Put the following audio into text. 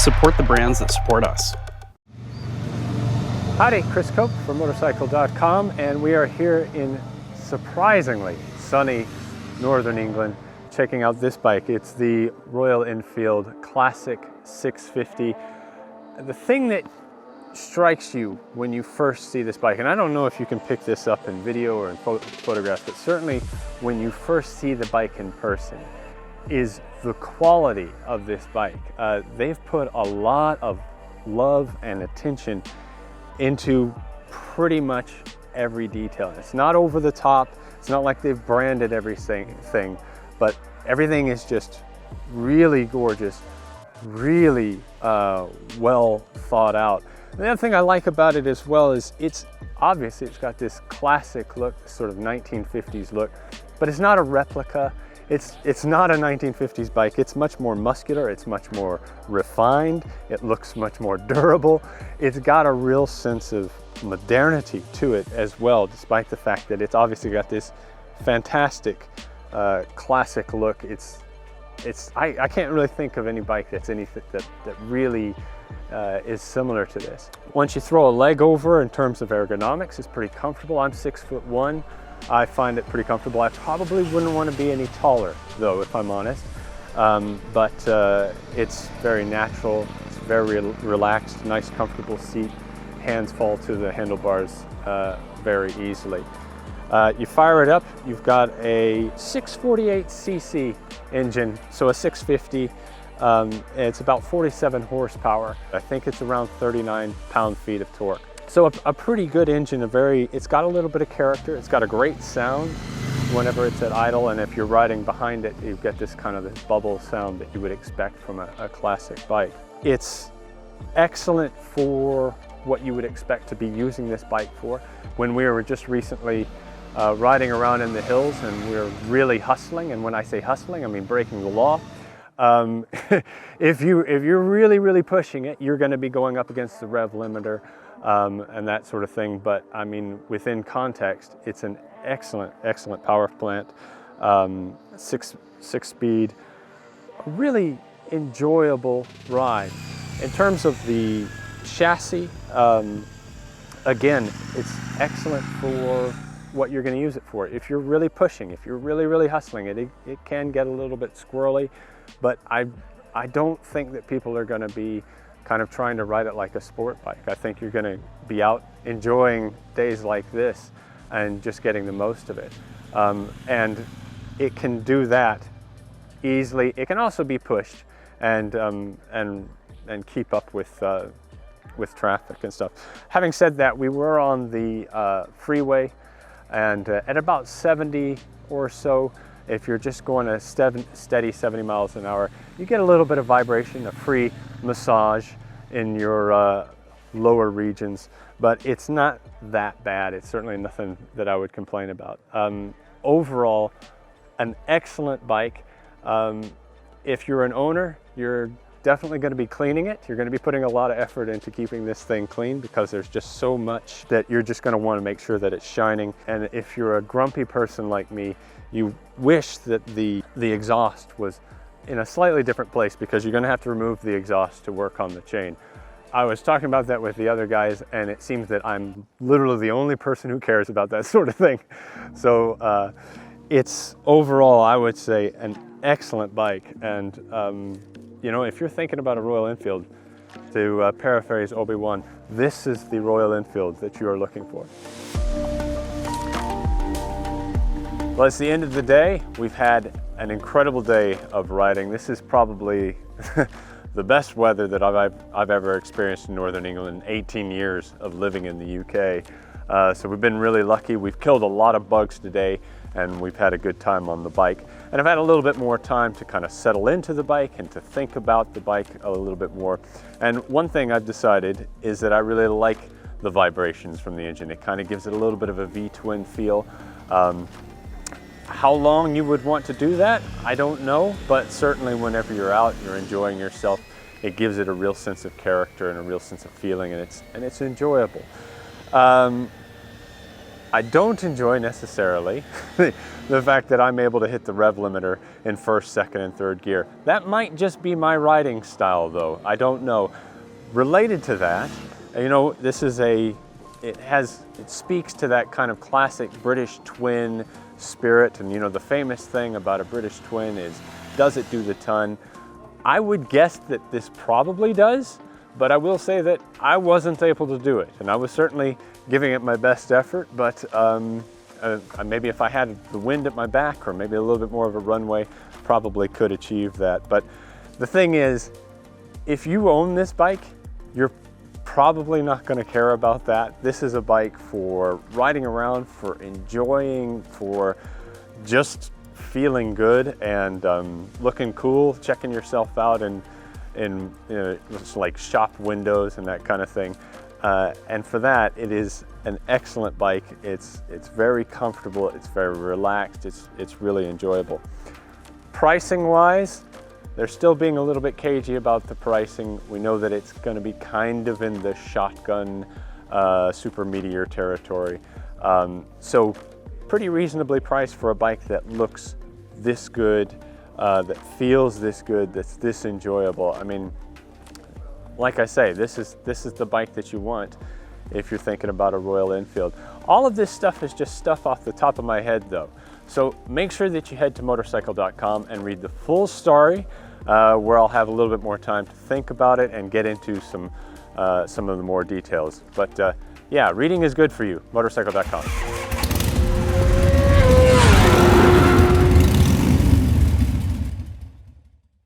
support the brands that support us. Howdy, Chris Cope from Motorcycle.com, and we are here in surprisingly sunny northern England checking out this bike. It's the Royal Enfield Classic 650. The thing that strikes you when you first see this bike, and I don't know if you can pick this up in video or in photographs, but certainly when you first see the bike in person, is the quality of this bike. They've put a lot of love and attention into pretty much every detail. It's not over the top. It's not like they've branded everything, but everything is just really gorgeous, really well thought out. And the other thing I like about it as well is it's got this classic look, sort of 1950s look, but it's not a replica. It's not a 1950s bike. It's much more muscular. It's much more refined. It looks much more durable. It's got a real sense of modernity to it as well, despite the fact that it's obviously got this fantastic classic look. I can't really think of any bike that's anything that really is similar to this. Once you throw a leg over in terms of ergonomics, it's pretty comfortable. I'm 6'1". I find it pretty comfortable. I probably wouldn't want to be any taller though, if I'm honest. But it's very natural. It's very relaxed, nice, comfortable seat. Hands fall to the handlebars very easily. You fire it up, you've got a 648cc engine, so a 650. It's about 47 horsepower. I think it's around 39 pound-feet of torque. So a pretty good engine, it's got a little bit of character. It's got a great sound whenever it's at idle, and if you're riding behind it, you get this kind of this bubble sound that you would expect from a classic bike. It's excellent for what you would expect to be using this bike for. When we were just recently riding around in the hills and we were really hustling, and when I say hustling, I mean breaking the law. If you're really pushing it, you're going to be going up against the rev limiter and that sort of thing. But I mean, within context, it's an excellent power plant, six speed, really enjoyable ride. In terms of the chassis, again, it's excellent for what you're going to use it for. If you're really pushing, if you're really hustling it can get a little bit squirrely, but I don't think that people are going to be kind of trying to ride it like a sport bike. I think you're going to be out enjoying days like this and just getting the most of it. And it can do that easily. It can also be pushed and keep up with traffic and stuff. Having said that, we were on the freeway, and at about 70 or so, if you're just going a steady 70 miles an hour, you get a little bit of vibration, a free massage in your lower regions, but it's not that bad. It's certainly nothing that I would complain about. Overall, an excellent bike. If you're an owner, you're definitely going to be cleaning it. You're going to be putting a lot of effort into keeping this thing clean because there's just so much that you're just going to want to make sure that it's shining. And if you're a grumpy person like me, you wish that the exhaust was in a slightly different place because you're going to have to remove the exhaust to work on the chain. I was talking about that with the other guys, and it seems that I'm literally the only person who cares about that sort of thing. So it's overall, I would say, an excellent bike. And you know, if you're thinking about a Royal Enfield, to paraphrase Obi-Wan, this is the Royal Enfield that you are looking for. Well, it's the end of the day. We've had an incredible day of riding. This is probably the best weather that I've ever experienced in Northern England in 18 years of living in the UK. So we've been really lucky. We've killed a lot of bugs today, and we've had a good time on the bike. And I've had a little bit more time to kind of settle into the bike and to think about the bike a little bit more. And one thing I've decided is that I really like the vibrations from the engine. It kind of gives it a little bit of a V-twin feel. How long you would want to do that, I don't know, but certainly whenever you're out, you're enjoying yourself, it gives it a real sense of character and a real sense of feeling, and it's enjoyable. I don't enjoy necessarily the fact that I'm able to hit the rev limiter in first, second, and third gear. That might just be my riding style though, I don't know. Related to that, you know, this is it speaks to that kind of classic British twin spirit, and you know, the famous thing about a British twin is, does it do the ton? I would guess that this probably does, but I will say that I wasn't able to do it, and I was certainly giving it my best effort, but maybe if I had the wind at my back or maybe a little bit more of a runway, probably could achieve that. But the thing is, if you own this bike, you're probably not going to care about that. This is a bike for riding around, for enjoying, for just feeling good and looking cool, checking yourself out in you know, just like shop windows and that kind of thing. And for that, it is an excellent bike. It's very comfortable, it's very relaxed, it's really enjoyable. Pricing wise, they're still being a little bit cagey about the pricing. We know that it's going to be kind of in the shotgun super meteor territory. So pretty reasonably priced for a bike that looks this good, that feels this good, that's this enjoyable. I mean, like I say, this is the bike that you want if you're thinking about a Royal Enfield. All of this stuff is just stuff off the top of my head though. So make sure that you head to Motorcycle.com and read the full story, where I'll have a little bit more time to think about it and get into some of the more details. But yeah, reading is good for you, Motorcycle.com.